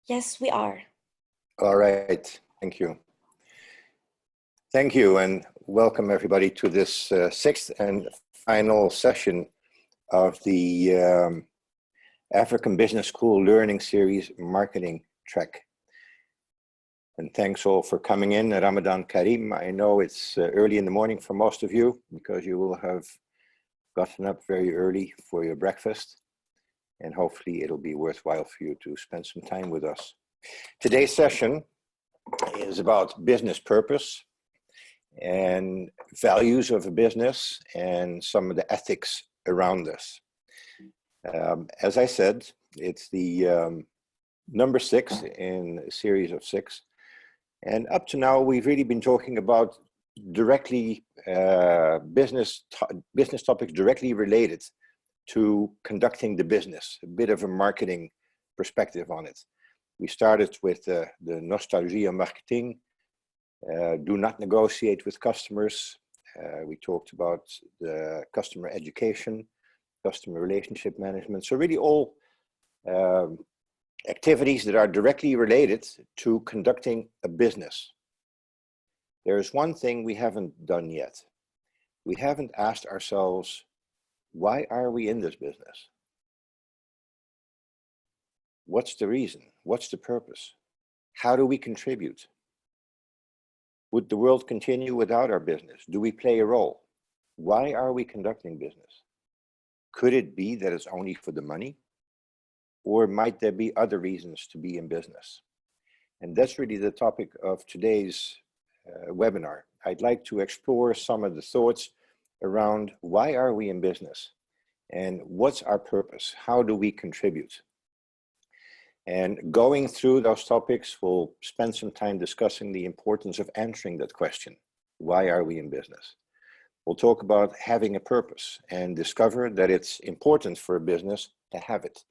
Yes, we are. All right, thank you. Thank you and welcome everybody to this sixth and final session of the African Business School Learning Series Marketing Track. And thanks all for coming in. Ramadan Kareem. I know it's early in the morning for most of you because you will have gotten up very early for your breakfast, and hopefully it'll be worthwhile for you to spend some time with us. Today's session is about business purpose and values of a business and some of the ethics around this. As I said, it's the number 6 in a series of 6. And up to now, we've really been talking about directly business topics directly related to conducting the business, a bit of a marketing perspective on it. We started with the nostalgia marketing, do not negotiate with customers. We talked about the customer education, customer relationship management. So really all activities that are directly related to conducting a business. There is one thing we haven't done yet. We haven't asked ourselves, why are we in this business? What's the reason? What's the purpose? How do we contribute? Would the world continue without our business? Do we play a role? Why are we conducting business? Could it be that it's only for the money? Or might there be other reasons to be in business? And that's really the topic of today's webinar. I'd like to explore some of the thoughts around why are we in business? And what's our purpose? How do we contribute? And going through those topics, we'll spend some time discussing the importance of answering that question. Why are we in business? We'll talk about having a purpose and discover that it's important for a business to have it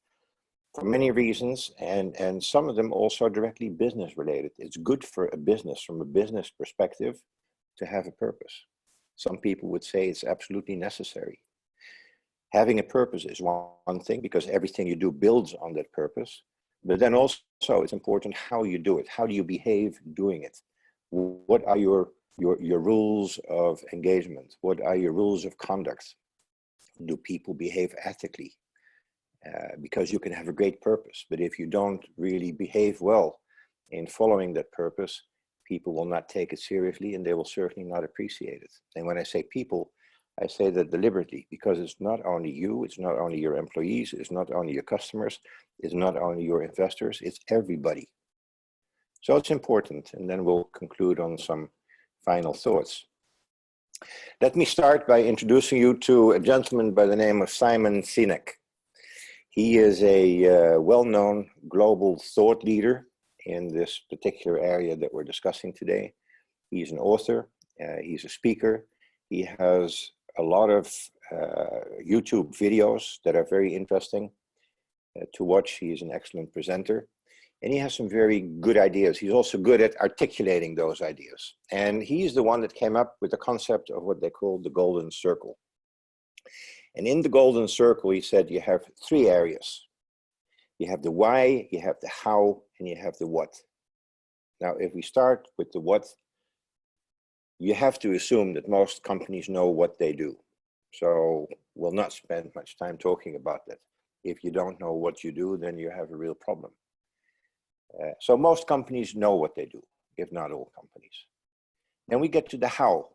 for many reasons, and some of them also directly business related. It's good for a business from a business perspective to have a purpose. Some people would say it's absolutely necessary. Having a purpose is one thing because everything you do builds on that purpose. But then also it's important how you do it. How do you behave doing it? What are your rules of engagement? What are your rules of conduct? Do people behave ethically? Because you can have a great purpose, but if you don't really behave well in following that purpose, people will not take it seriously and they will certainly not appreciate it. And when I say people, I say that deliberately, because it's not only you, it's not only your employees, it's not only your customers, it's not only your investors, it's everybody. So it's important, and then we'll conclude on some final thoughts. Let me start by introducing you to a gentleman by the name of Simon Sinek. He is a well-known global thought leader in this particular area that we're discussing today. He's an author, he's a speaker, he has a lot of YouTube videos that are very interesting to watch. He is an excellent presenter, and he has some very good ideas. He's also good at articulating those ideas. And he's the one that came up with the concept of what they call the golden circle. And in the golden circle, he said you have 3 areas. You have the why, you have the how, and you have the what. Now, if we start with the what, you have to assume that most companies know what they do. So we'll not spend much time talking about that. If you don't know what you do, then you have a real problem. So most companies know what they do, if not all companies. Then we get to the how.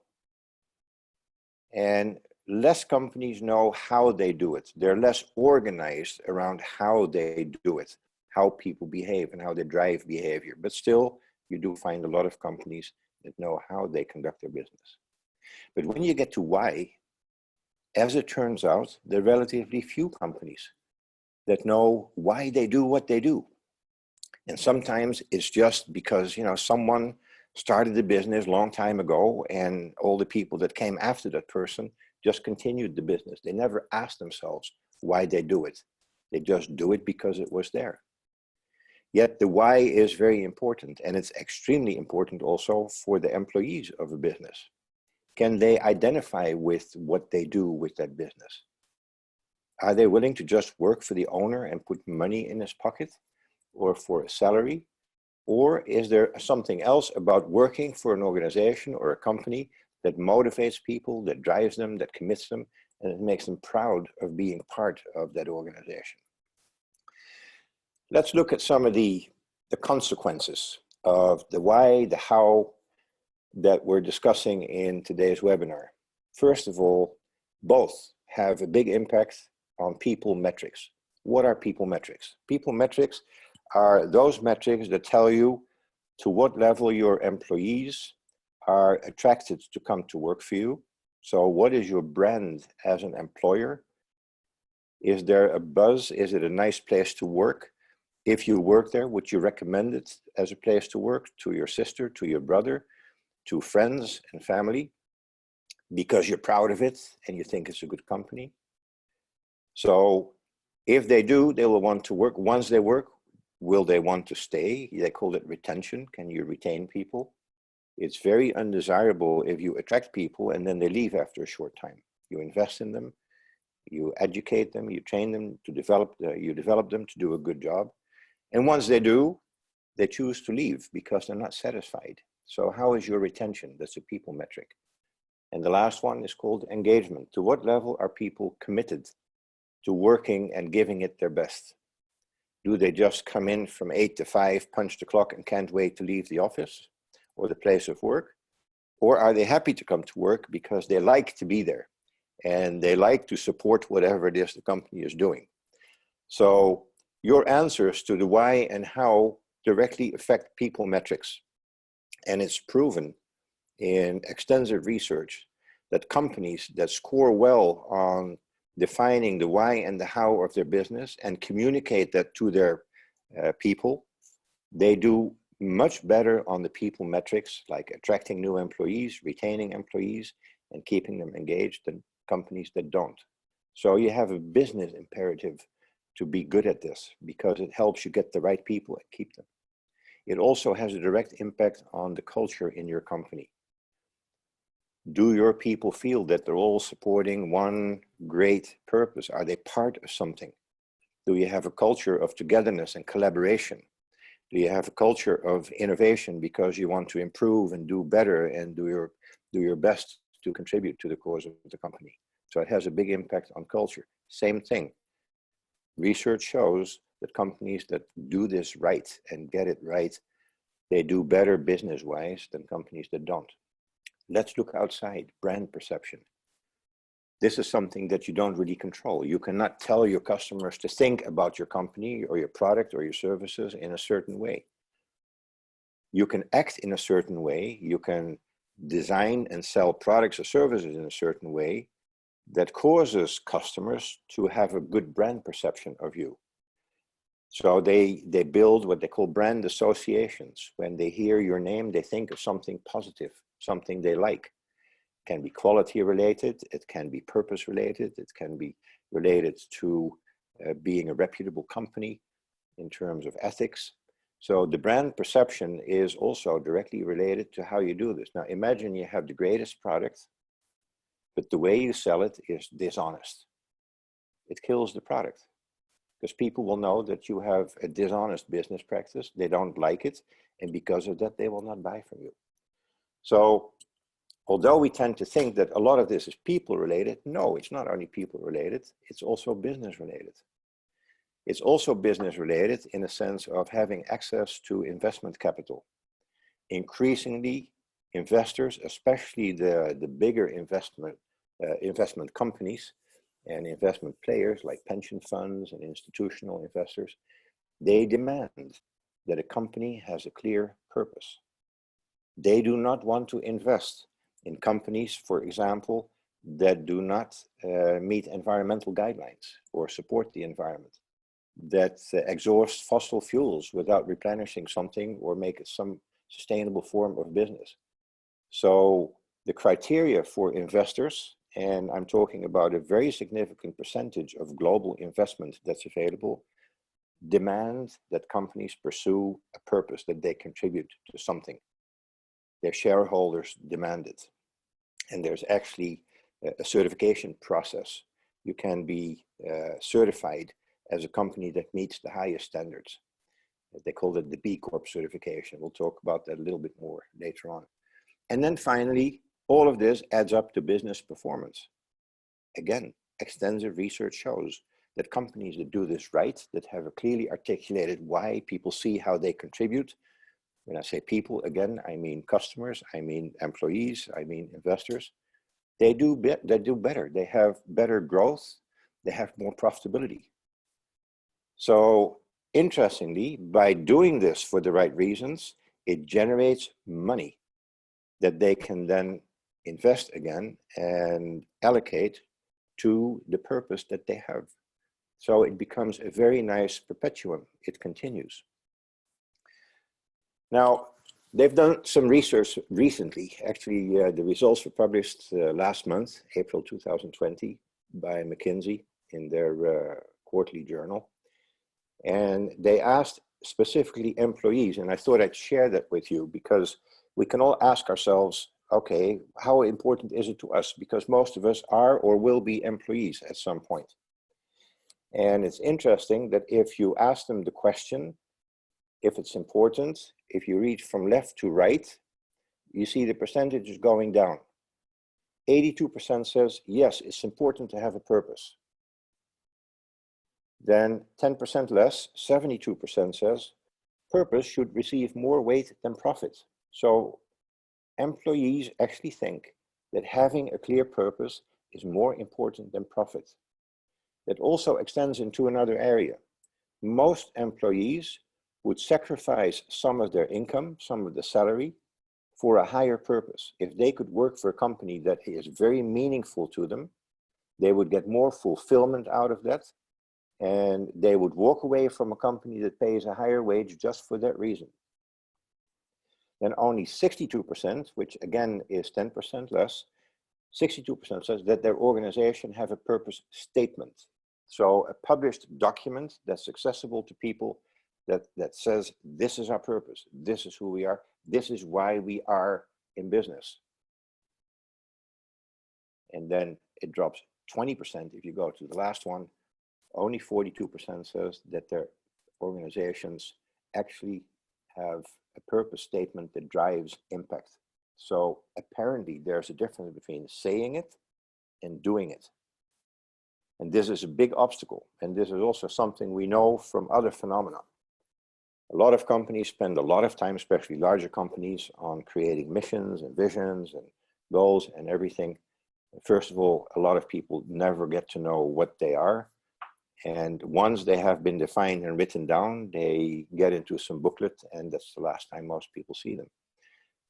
And less companies know how they do it. They're less organized around how they do it, how people behave and how they drive behavior. But still, you do find a lot of companies that know how they conduct their business. But when you get to why, as it turns out, there are relatively few companies that know why they do what they do. And sometimes it's just because, someone started the business a long time ago and all the people that came after that person just continued the business. They never asked themselves why they do it. They just do it because it was there. Yet the why is very important, and it's extremely important also for the employees of a business. Can they identify with what they do with that business? Are they willing to just work for the owner and put money in his pocket? or for a salary? Or is there something else about working for an organization or a company that motivates people, that drives them, that commits them, and it makes them proud of being part of that organization? Let's look at some of the consequences of the why, the how that we're discussing in today's webinar. First of all, both have a big impact on people metrics. What are people metrics? People metrics are those metrics that tell you to what level your employees are attracted to come to work for you. So what is your brand as an employer? Is there a buzz? Is it a nice place to work? If you work there, would you recommend it as a place to work to your sister, to your brother, to friends and family, because you're proud of it and you think it's a good company? So if they do, they will want to work. Once they work, will they want to stay? They call it retention. Can you retain people? It's very undesirable if you attract people and then they leave after a short time. You invest in them, you educate them, you train them to develop, you develop them to do a good job. And once they do, they choose to leave because they're not satisfied. So how is your retention? That's a people metric. And the last one is called engagement. To what level are people committed to working and giving it their best? Do they just come in from 8 to 5, punch the clock and can't wait to leave the office or the place of work? Or are they happy to come to work because they like to be there and they like to support whatever it is the company is doing? So your answers to the why and how directly affect people metrics. And it's proven in extensive research that companies that score well on defining the why and the how of their business and communicate that to their people, they do much better on the people metrics, like attracting new employees, retaining employees, and keeping them engaged, than companies that don't. So you have a business imperative to be good at this because it helps you get the right people and keep them. It also has a direct impact on the culture in your company. Do your people feel that they're all supporting one great purpose? Are they part of something? Do you have a culture of togetherness and collaboration? Do you have a culture of innovation because you want to improve and do better and do your best to contribute to the cause of the company? So it has a big impact on culture. Same thing. Research shows that companies that do this right and get it right, they do better business-wise than companies that don't. Let's look outside. Brand perception. This is something that you don't really control. You cannot tell your customers to think about your company or your product or your services in a certain way. You can act in a certain way. You can design and sell products or services in a certain way that causes customers to have a good brand perception of you. So they build what they call brand associations. When they hear your name, they think of something positive, something they like. It can be quality related, it can be purpose related, it can be related to being a reputable company in terms of ethics. So the brand perception is also directly related to how you do this. Now imagine you have the greatest product, but the way you sell it is dishonest. It kills the product because people will know that you have a dishonest business practice. They don't like it. And because of that, they will not buy from you. So although we tend to think that a lot of this is people related, no, it's not only people related, it's also business related. It's also business related in the sense of having access to investment capital. Increasingly, investors, especially the bigger investment companies and investment players like pension funds and institutional investors, they demand that a company has a clear purpose. They do not want to invest in companies, for example, that do not meet environmental guidelines or support the environment, that exhaust fossil fuels without replenishing something or make it some sustainable form of business. So the criteria for investors, and I'm talking about a very significant percentage of global investment that's available, demand that companies pursue a purpose, that they contribute to something. Their shareholders demand it. And there's actually a certification process. You can be certified as a company that meets the highest standards. They call it the B Corp certification. We'll talk about that a little bit more later on. And then finally, all of this adds up to business performance. Again, extensive research shows that companies that do this right, that have a clearly articulated why, people see how they contribute. When I say people, again, I mean customers, I mean employees, I mean investors. They do better. They have better growth. They have more profitability. So interestingly, by doing this for the right reasons, it generates money that they can then invest again and allocate to the purpose that they have. So it becomes a very nice perpetuum. It continues. Now, they've done some research recently. Actually, the results were published last month, April 2020, by McKinsey in their quarterly journal. And they asked specifically employees, and I thought I'd share that with you because we can all ask ourselves, okay, how important is it to us? Because most of us are or will be employees at some point. And it's interesting that if you ask them the question, if it's important, if you read from left to right, you see the percentage is going down. 82% says, yes, it's important to have a purpose. Then 10% less, 72% says, purpose should receive more weight than profit. So employees actually think that having a clear purpose is more important than profit. That also extends into another area. Most employees would sacrifice some of their income, some of the salary, for a higher purpose. If they could work for a company that is very meaningful to them, they would get more fulfillment out of that, and they would walk away from a company that pays a higher wage just for that reason. Then only 62%, which again is 10% less, 62% says that their organization have a purpose statement. So a published document that's accessible to people that says, this is our purpose, this is who we are, this is why we are in business. And then it drops 20% if you go to the last one. Only 42% says that their organizations actually have a purpose statement that drives impact. So apparently there's a difference between saying it and doing it. And this is a big obstacle. And this is also something we know from other phenomena. A lot of companies spend a lot of time, especially larger companies, on creating missions and visions and goals and everything. First of all, a lot of people never get to know what they are. And once they have been defined and written down, they get into some booklet, and that's the last time most people see them.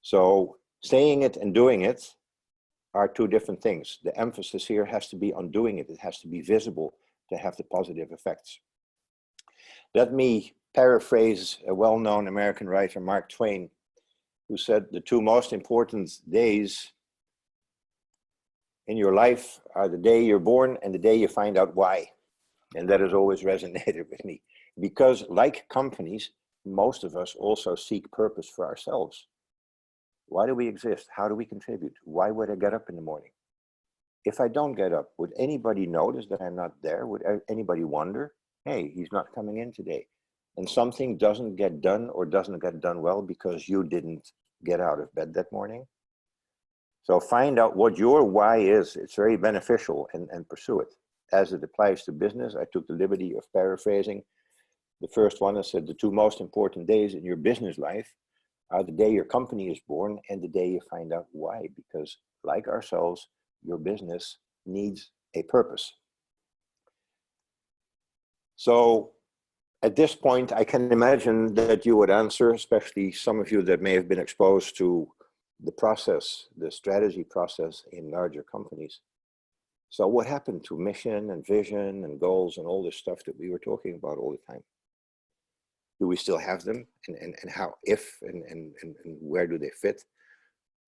So saying it and doing it are two different things. The emphasis here has to be on doing it. It has to be visible to have the positive effects. Let me paraphrase a well-known American writer, Mark Twain, who said the two most important days in your life are the day you're born and the day you find out why. And that has always resonated with me, because like companies, most of us also seek purpose for ourselves. Why do we exist? How do we contribute? Why would I get up in the morning? If I don't get up, would anybody notice that I'm not there? Would anybody wonder, hey, he's not coming in today? And something doesn't get done or doesn't get done well because you didn't get out of bed that morning. So find out what your why is. It's very beneficial, and pursue it. As it applies to business, I took the liberty of paraphrasing. The first one, I said the two most important days in your business life are the day your company is born and the day you find out why. Because like ourselves, your business needs a purpose. So at this point, I can imagine that you would answer, especially some of you that may have been exposed to the process, the strategy process in larger companies. So what happened to mission and vision and goals and all this stuff that we were talking about all the time? Do we still have them? And how, if, and where do they fit?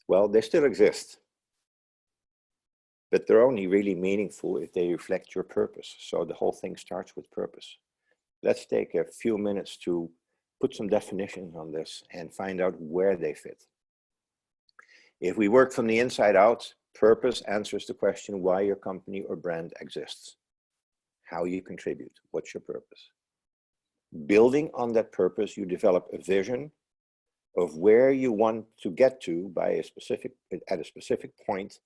Well, they still exist. But they're only really meaningful if they reflect your purpose. So the whole thing starts with purpose. Let's take a few minutes to put some definitions on this and find out where they fit. If we work from the inside out, purpose answers the question why your company or brand exists, how you contribute, what's your purpose. Building on that purpose, you develop a vision of where you want to get to at a specific point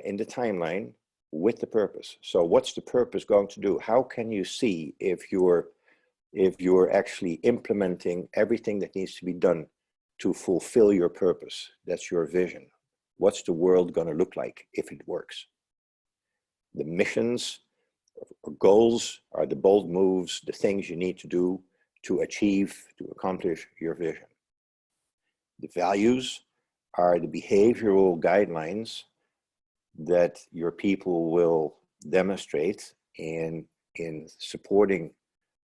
in the timeline with the purpose. So what's the purpose going to do? How can you see if you're actually implementing everything that needs to be done to fulfill your purpose? That's your vision. What's the world going to look like if it works? The missions or goals are the bold moves, the things you need to do to accomplish your vision. The values are the behavioral guidelines that your people will demonstrate in supporting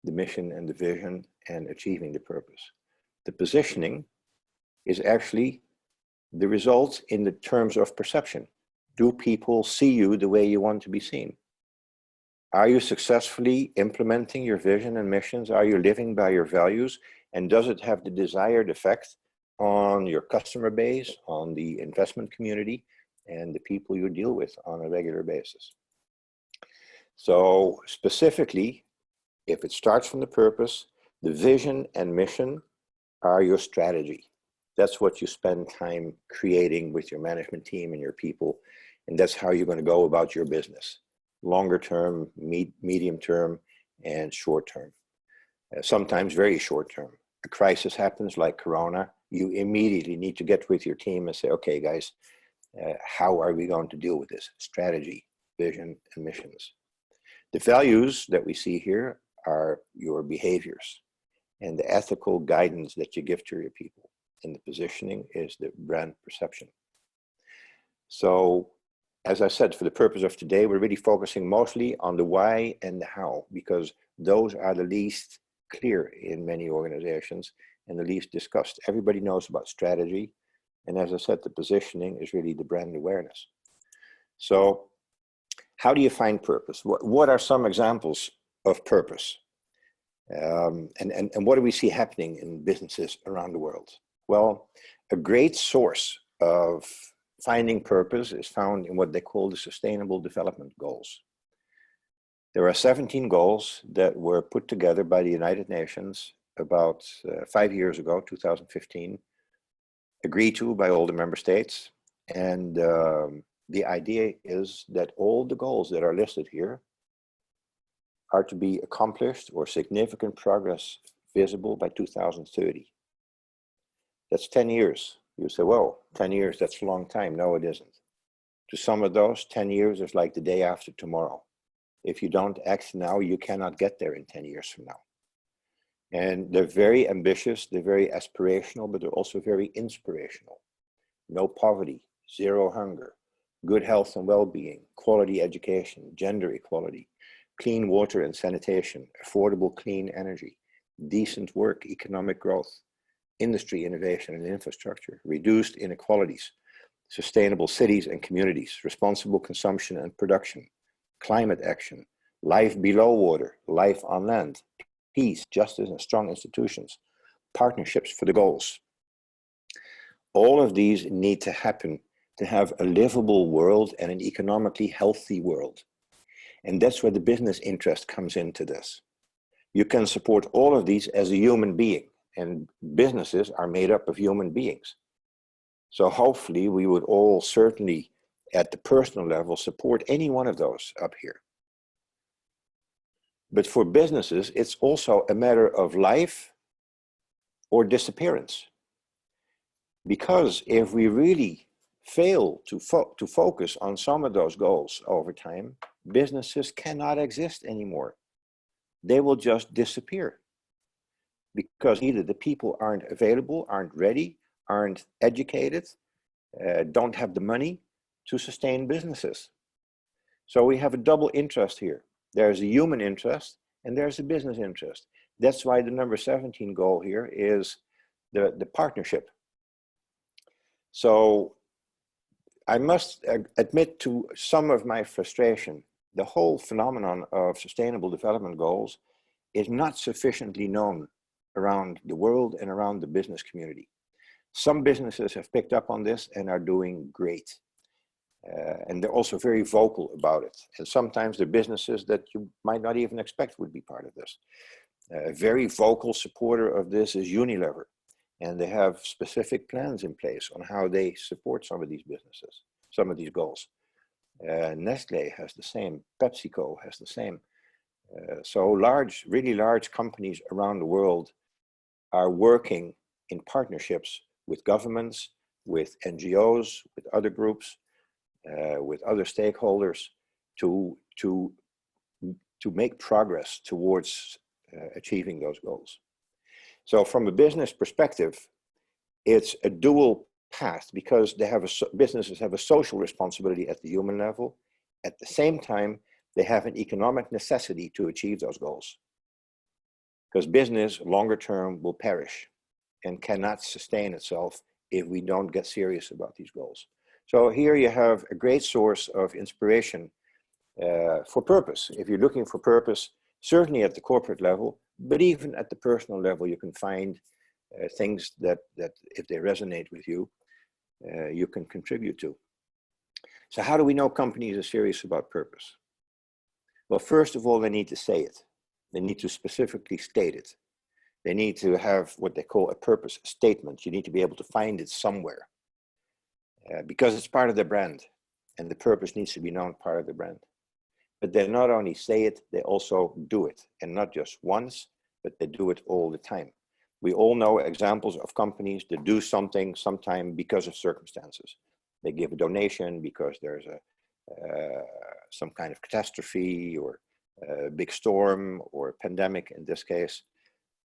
the mission and the vision and achieving the purpose. The positioning is actually the result in the terms of perception. Do people see you the way you want to be seen? Are you successfully implementing your vision and missions? Are you living by your values? And does it have the desired effect on your customer base, on the investment community, and the people you deal with on a regular basis? So specifically, if it starts from the purpose, the vision and mission are your strategy. That's what you spend time creating with your management team and your people. And that's how you're going to go about your business. Longer term, medium term, and short term. Sometimes very short term. A crisis happens like Corona, you immediately need to get with your team and say, okay, guys, how are we going to deal with this? Strategy, vision, and missions. The values that we see here are your behaviors and the ethical guidance that you give to your people. And the positioning is the brand perception. So, as I said, for the purpose of today, we're really focusing mostly on the why and the how, because those are the least clear in many organizations and the least discussed. Everybody knows about strategy. And as I said, the positioning is really the brand awareness. So how do you find purpose? What are some examples of purpose? And what do we see happening in businesses around the world? Well, a great source of finding purpose is found in what they call the Sustainable Development Goals. There are 17 goals that were put together by the United Nations about 5 years ago, 2015, agreed to by all the member states. And the idea is that all the goals that are listed here are to be accomplished or significant progress visible by 2030. That's 10 years. You say, well, 10 years, that's a long time. No, it isn't. To some of those, 10 years is like the day after tomorrow. If you don't act now, you cannot get there in 10 years from now. And they're very ambitious, they're very aspirational, but they're also very inspirational. No poverty, zero hunger, good health and well-being, quality education, gender equality, clean water and sanitation, affordable clean energy, decent work, economic growth, industry, innovation and infrastructure, reduced inequalities, sustainable cities and communities, responsible consumption and production, climate action, life below water, life on land, peace, justice and strong institutions, partnerships for the goals. All of these need to happen to have a livable world and an economically healthy world. And that's where the business interest comes into this. You can support all of these as a human being, and businesses are made up of human beings. So hopefully we would all certainly at the personal level support any one of those up here. But for businesses, it's also a matter of life or disappearance. Because if we really fail to focus on some of those goals over time, businesses cannot exist anymore. They will just disappear. Because either the people aren't available, aren't ready, aren't educated, don't have the money to sustain businesses. So we have a double interest here. There's a human interest and there's a business interest. That's why the number 17 goal here is the partnership. So I must admit to some of my frustration. The whole phenomenon of sustainable development goals is not sufficiently known around the world and around the business community. Some businesses have picked up on this and are doing great. And they're also very vocal about it. And sometimes they're businesses that you might not even expect would be part of this. A very vocal supporter of this is Unilever, and they have specific plans in place on how they support some of these businesses, some of these goals. Nestle has the same, PepsiCo has the same. So large, really large companies around the world are working in partnerships with governments, with NGOs, with other groups, with other stakeholders to make progress towards achieving those goals. So from a business perspective, it's a dual path because businesses have a social responsibility at the human level. At the same time, they have an economic necessity to achieve those goals. Because business, longer term, will perish and cannot sustain itself if we don't get serious about these goals. So here you have a great source of inspiration for purpose. If you're looking for purpose, certainly at the corporate level, but even at the personal level, you can find things that if they resonate with you, you can contribute to. So how do we know companies are serious about purpose? Well, first of all, they need to say it. They need to specifically state it. They need to have what they call a purpose statement. You need to be able to find it somewhere because it's part of their brand, and the purpose needs to be known part of the brand. But they not only say it, they also do it, and not just once, but they do it all the time. We all know examples of companies that do something sometime because of circumstances. They give a donation because there's some kind of catastrophe or a big storm or a pandemic in this case.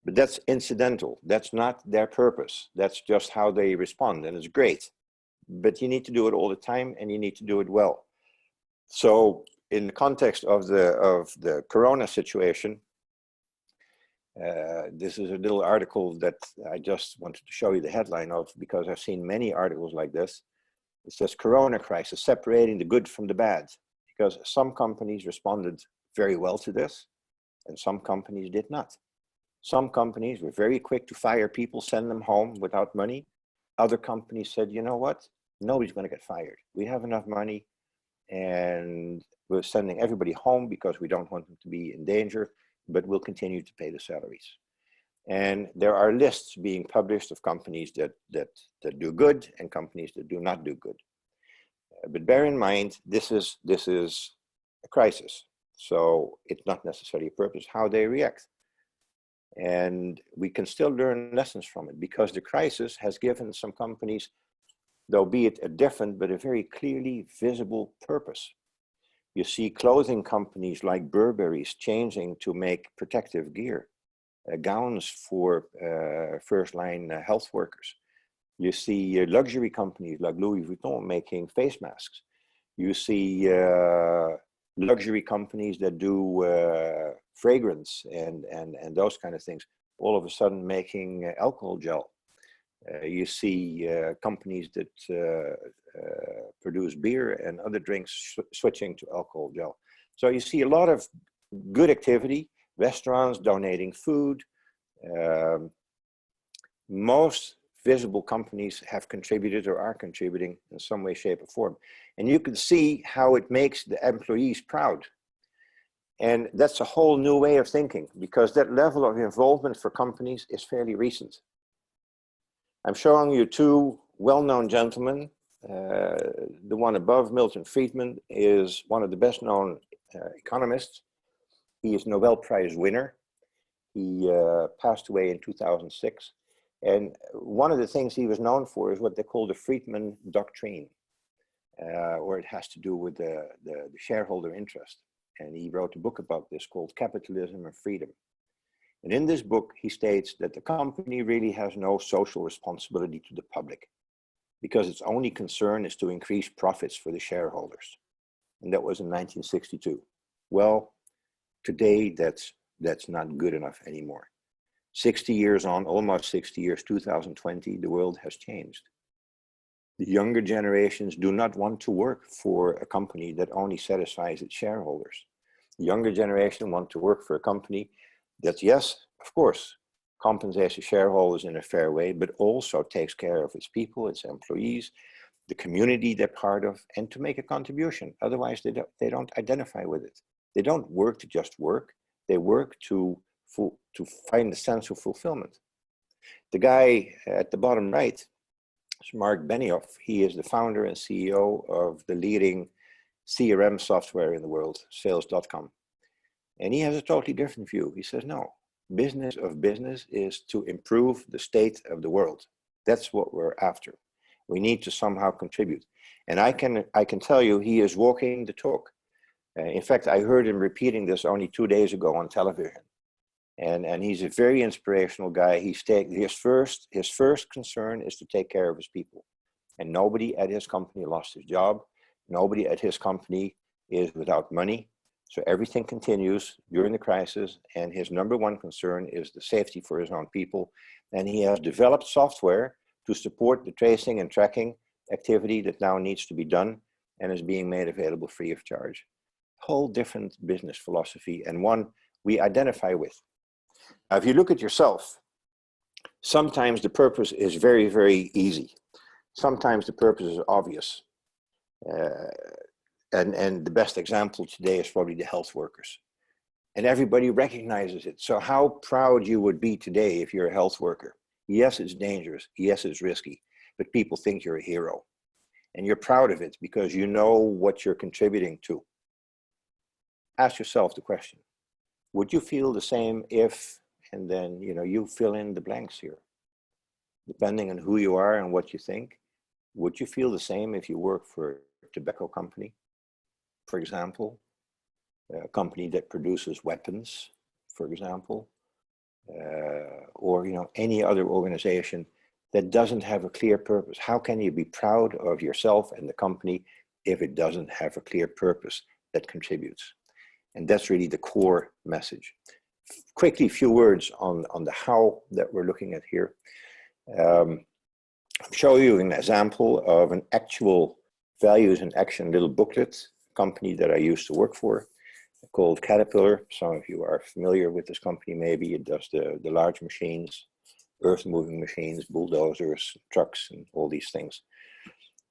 But that's incidental. That's not their purpose. That's just how they respond, and it's great. But you need to do it all the time, and you need to do it well. So in the context of the Corona situation, this is a little article that I just wanted to show you the headline of because I've seen many articles like this. It says Corona crisis, separating the good from the bad, because some companies responded very well to this and some companies did not. Some companies were very quick to fire people, send them home without money. Other companies said, you know what? Nobody's going to get fired. We have enough money and we're sending everybody home because we don't want them to be in danger, but we'll continue to pay the salaries. And there are lists being published of companies that do good and companies that do not do good. But bear in mind, this is a crisis. So it's not necessarily a purpose how they react. And we can still learn lessons from it because the crisis has given some companies, though be it a different, but a very clearly visible purpose. You see clothing companies like Burberry's changing to make protective gear, gowns for first-line health workers. You see luxury companies like Louis Vuitton making face masks. You see luxury companies that do fragrance and those kind of things, all of a sudden making alcohol gel. You see companies that produce beer and other drinks switching to alcohol gel. So you see a lot of good activity, restaurants donating food. Most visible companies have contributed or are contributing in some way, shape, or form. And you can see how it makes the employees proud. And that's a whole new way of thinking because that level of involvement for companies is fairly recent. I'm showing you two well-known gentlemen. The one above, Milton Friedman, is one of the best-known economists. He is Nobel Prize winner. He passed away in 2006. And one of the things he was known for is what they call the Friedman doctrine, or it has to do with the shareholder interest. And he wrote a book about this called Capitalism and Freedom. And in this book, he states that the company really has no social responsibility to the public because its only concern is to increase profits for the shareholders. And that was in 1962. Well, today that's not good enough anymore. 60 years on, almost 60 years, 2020, the world has changed. The younger generations do not want to work for a company that only satisfies its shareholders. The younger generation want to work for a company that, yes, of course, compensates the shareholders in a fair way, but also takes care of its people, its employees, the community they're part of, and to make a contribution. Otherwise, they don't identify with it. They don't work to just work. They work to to find a sense of fulfillment. The guy at the bottom right is Mark Benioff. He is the founder and CEO of the leading CRM software in the world, sales.com. And he has a totally different view. He says, no, business of business is to improve the state of the world. That's what we're after. We need to somehow contribute. And I can tell you, he is walking the talk. In fact, I heard him repeating this only 2 days ago on television. And he's a very inspirational guy. His first concern is to take care of his people. And nobody at his company lost his job. Nobody at his company is without money. So everything continues during the crisis. And his number one concern is the safety for his own people. And he has developed software to support the tracing and tracking activity that now needs to be done and is being made available free of charge. Whole different business philosophy, and one we identify with. Now, if you look at yourself, sometimes the purpose is very, very easy. Sometimes the purpose is obvious. And the best example today is probably the health workers. And everybody recognizes it. So how proud you would be today if you're a health worker. Yes, it's dangerous. Yes, it's risky. But people think you're a hero. And you're proud of it because you know what you're contributing to. Ask yourself the question, would you feel the same if, and then, you fill in the blanks here. Depending on who you are and what you think, would you feel the same if you work for a tobacco company, for example, a company that produces weapons, for example, or, any other organization that doesn't have a clear purpose? How can you be proud of yourself and the company if it doesn't have a clear purpose that contributes? And that's really the core message. Quickly, a few words on the how that we're looking at here. I'll show you an example of an actual values in action little booklet company that I used to work for called Caterpillar. Some of you are familiar with this company, maybe. It does the large machines, earth-moving machines, bulldozers, trucks, and all these things.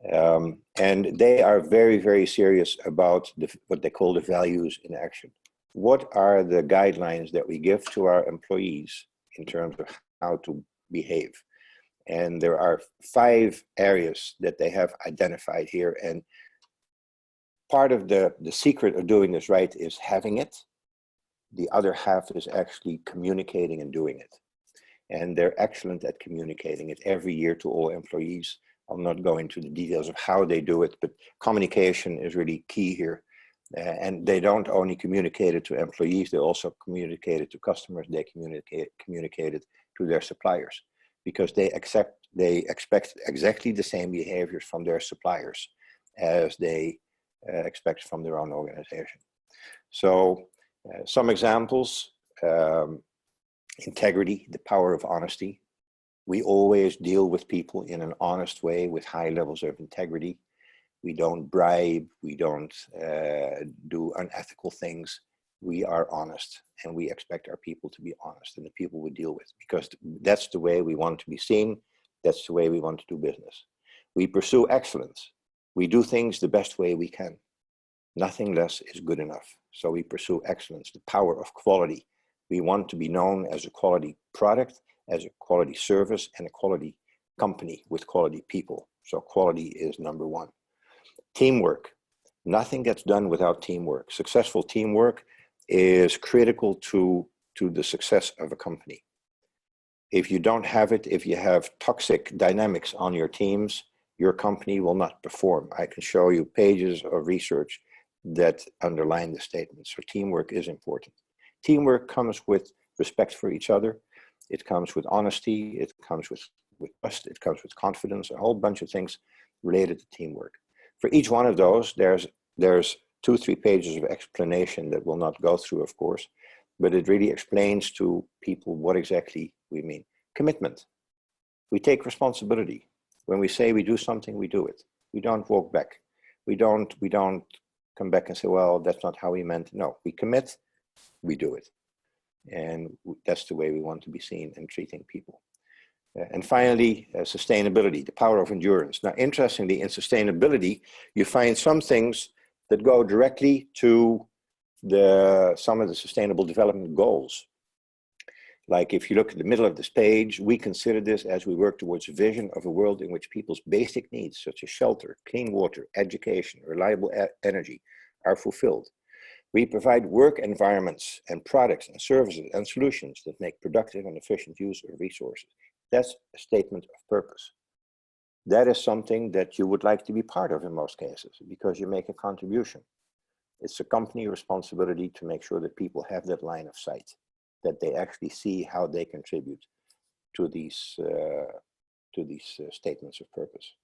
And they are very, very serious about what they call the values in action. What are the guidelines that we give to our employees in terms of how to behave? And there are 5 areas that they have identified here. And part of the secret of doing this right is having it. The other half is actually communicating and doing it. And they're excellent at communicating it every year to all employees. I'll not go into the details of how they do it, but communication is really key here. And they don't only communicate it to employees, they also communicate it to customers, they communicate it to their suppliers, because they expect exactly the same behaviors from their suppliers as they expect from their own organization. So some examples, integrity, the power of honesty. We always deal with people in an honest way with high levels of integrity. We don't bribe, we don't do unethical things. We are honest, and we expect our people to be honest, and the people we deal with, because that's the way we want to be seen. That's the way we want to do business. We pursue excellence. We do things the best way we can. Nothing less is good enough. So we pursue excellence, the power of quality. We want to be known as a quality product, as a quality service, and a quality company with quality people. So quality is number one. Teamwork. Nothing gets done without teamwork. Successful teamwork is critical to the success of a company. If you don't have it, if you have toxic dynamics on your teams, your company will not perform. I can show you pages of research that underline the statement. So teamwork is important. Teamwork comes with respect for each other. It comes with honesty. It comes with trust. It comes with confidence, a whole bunch of things related to teamwork. For each one of those, there's 2-3 pages of explanation that we'll not go through, of course, but it really explains to people what exactly we mean. Commitment. We take responsibility. When we say we do something, we do it. We don't walk back. We don't come back and say, well, that's not how we meant. No, we commit, we do it. And that's the way we want to be seen in treating people. And finally, sustainability, the power of endurance. Now, interestingly, in sustainability, you find some things that go directly to some of the sustainable development goals. Like if you look at the middle of this page, we consider this as we work towards a vision of a world in which people's basic needs, such as shelter, clean water, education, reliable energy, are fulfilled. We provide work environments and products and services and solutions that make productive and efficient use of resources. That's a statement of purpose. That is something that you would like to be part of in most cases because you make a contribution. It's a company responsibility to make sure that people have that line of sight, that they actually see how they contribute to these statements of purpose.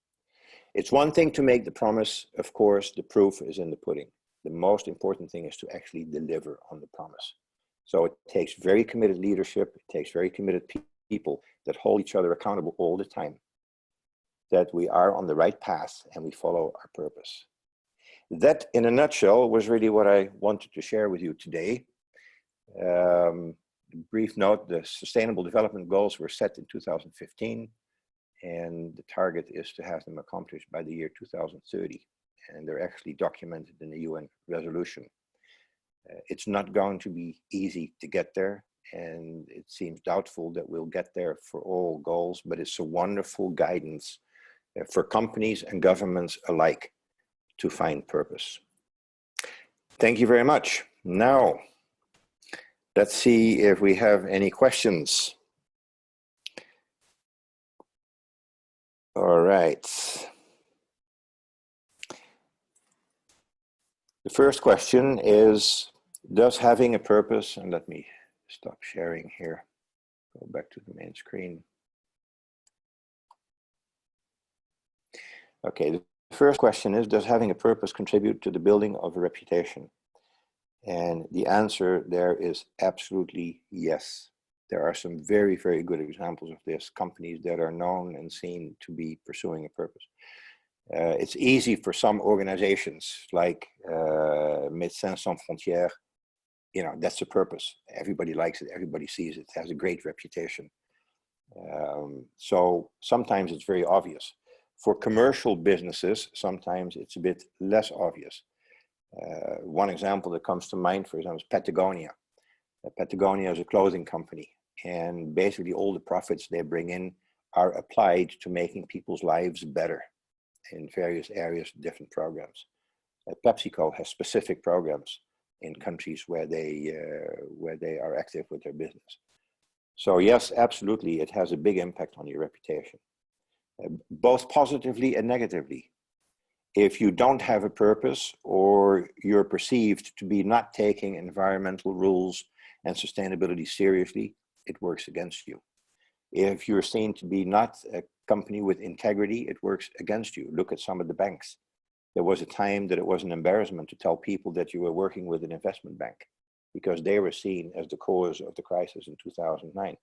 It's one thing to make the promise, of course, the proof is in the pudding. The most important thing is to actually deliver on the promise. So it takes very committed leadership, it takes very committed people that hold each other accountable all the time, that we are on the right path and we follow our purpose. That, in a nutshell, was really what I wanted to share with you today. Brief note, the Sustainable Development Goals were set in 2015, and the target is to have them accomplished by the year 2030. And they're actually documented in the UN resolution. It's not going to be easy to get there, and it seems doubtful that we'll get there for all goals, but it's a wonderful guidance for companies and governments alike to find purpose. Thank you very much. Now, let's see if we have any questions. All right. The first question is, does having a purpose, and let me stop sharing here, go back to the main screen. Okay, the first question is, does having a purpose contribute to the building of a reputation? And the answer there is absolutely yes. There are some very, very good examples of this, companies that are known and seen to be pursuing a purpose. It's easy for some organizations like Médecins Sans Frontières, you know, that's the purpose. Everybody likes it, everybody sees it, has a great reputation. So sometimes it's very obvious. For commercial businesses, sometimes it's a bit less obvious. One example that comes to mind, for example, is Patagonia. Patagonia is a clothing company, and basically all the profits they bring in are applied to making people's lives better in various areas, different programs. PepsiCo has specific programs in countries where they are active with their business. So yes, absolutely, it has a big impact on your reputation, both positively and negatively. If you don't have a purpose, or you're perceived to be not taking environmental rules and sustainability seriously, it works against you. If you're seen to be not a company with integrity, it works against you. Look at some of the banks. There was a time that it was an embarrassment to tell people that you were working with an investment bank because they were seen as the cause of the crisis in 2009.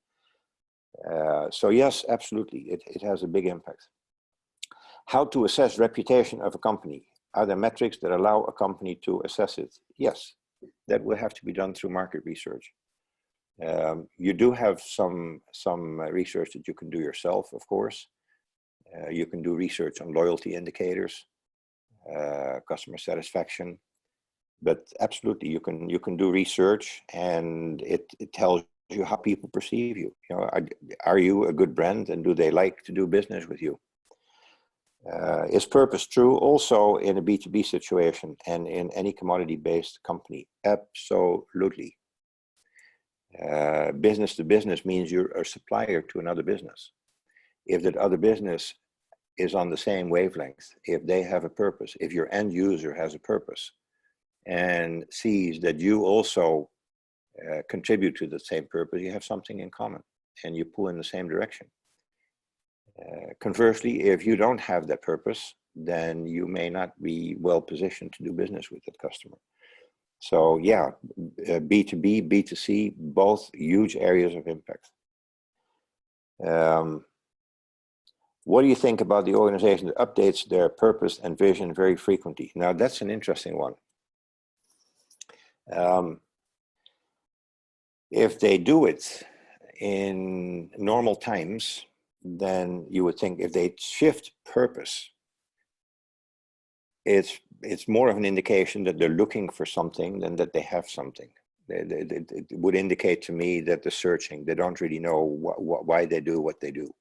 So yes, absolutely, it has a big impact. How to assess reputation of a company? Are there metrics that allow a company to assess it? Yes, that will have to be done through market research. You do have some research that you can do yourself, of course. You can do research on loyalty indicators, customer satisfaction, but absolutely you can do research, and it tells you how people perceive you. You know, are you a good brand, and do they like to do business with you? Is purpose true also in a B2B situation and in any commodity-based company? Absolutely. Business to business means you're a supplier to another business. If that other business is on the same wavelength, if they have a purpose, if your end user has a purpose and sees that you also contribute to the same purpose, you have something in common and you pull in the same direction. Conversely, if you don't have that purpose, then you may not be well positioned to do business with that customer. So yeah, B2B, B2C, both huge areas of impact. What do you think about the organization that updates their purpose and vision very frequently? Now that's an interesting one. If they do it in normal times, then you would think if they shift purpose, it's more of an indication that they're looking for something than that they have something. it would indicate to me that they're searching. They don't really know why they do what they do.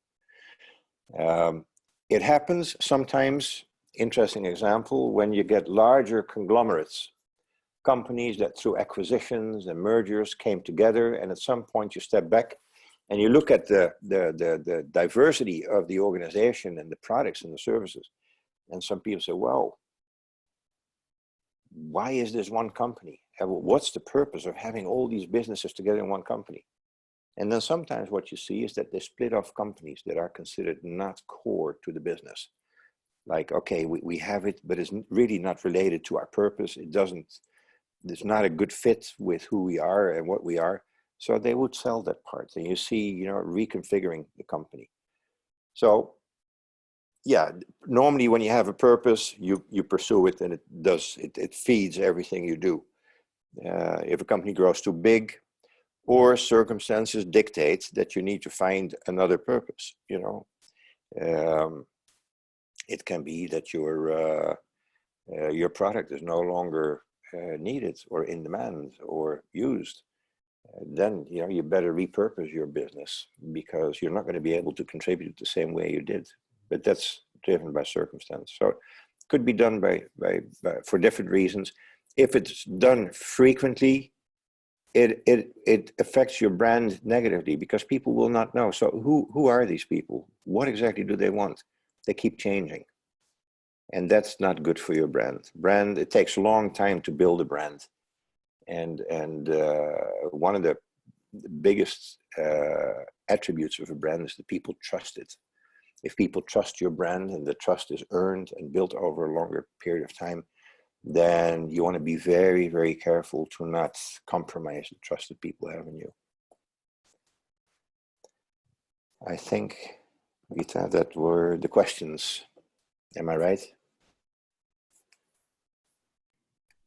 It happens sometimes, interesting example, when you get larger conglomerates, companies that through acquisitions and mergers came together, and at some point you step back and you look at the diversity of the organization and the products and the services. And some people say, well, why is this one company? What's the purpose of having all these businesses together in one company? And then sometimes what you see is that they split off companies that are considered not core to the business. Like, okay, we have it, but it's really not related to our purpose. It's not a good fit with who we are and what we are. So they would sell that part. And you see, reconfiguring the company. So yeah, normally when you have a purpose, you pursue it, and it feeds everything you do. If a company grows too big, or circumstances dictate that you need to find another purpose, it can be that your product is no longer needed or in demand or used. Then you better repurpose your business, because you're not going to be able to contribute the same way you did. But that's driven by circumstance. So it could be done for different reasons. If it's done frequently, it affects your brand negatively, because people will not know. So who are these people? What exactly do they want? They keep changing. And that's not good for your brand. It takes a long time to build a brand. And one of the biggest attributes of a brand is that people trust it. If people trust your brand, and the trust is earned and built over a longer period of time, then you want to be very, very careful to not compromise the trust that people have in you. I think, Rita, that were the questions. Am I right?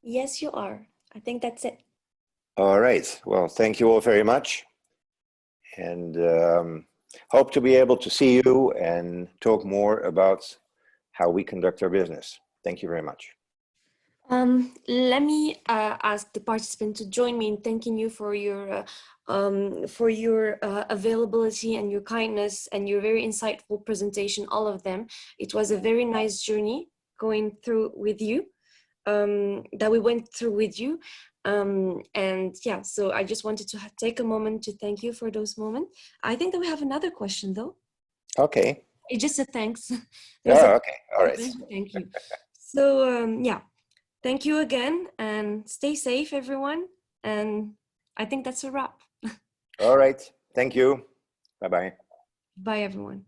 Yes, you are. I think that's it. All right. Well, thank you all very much. And hope to be able to see you and talk more about how we conduct our business. Thank you very much. Let me ask the participant to join me in thanking you for your availability and your kindness and your very insightful presentation, all of them. It was a very nice journey going through with you, that we went through with you. And yeah, so I just wanted to take a moment to thank you for those moments. I think that we have another question though. Okay. It's just a thanks. Okay. All right. Thank you. So yeah. Thank you again, and stay safe, everyone. And I think that's a wrap. All right. Thank you. Bye-bye. Bye, everyone.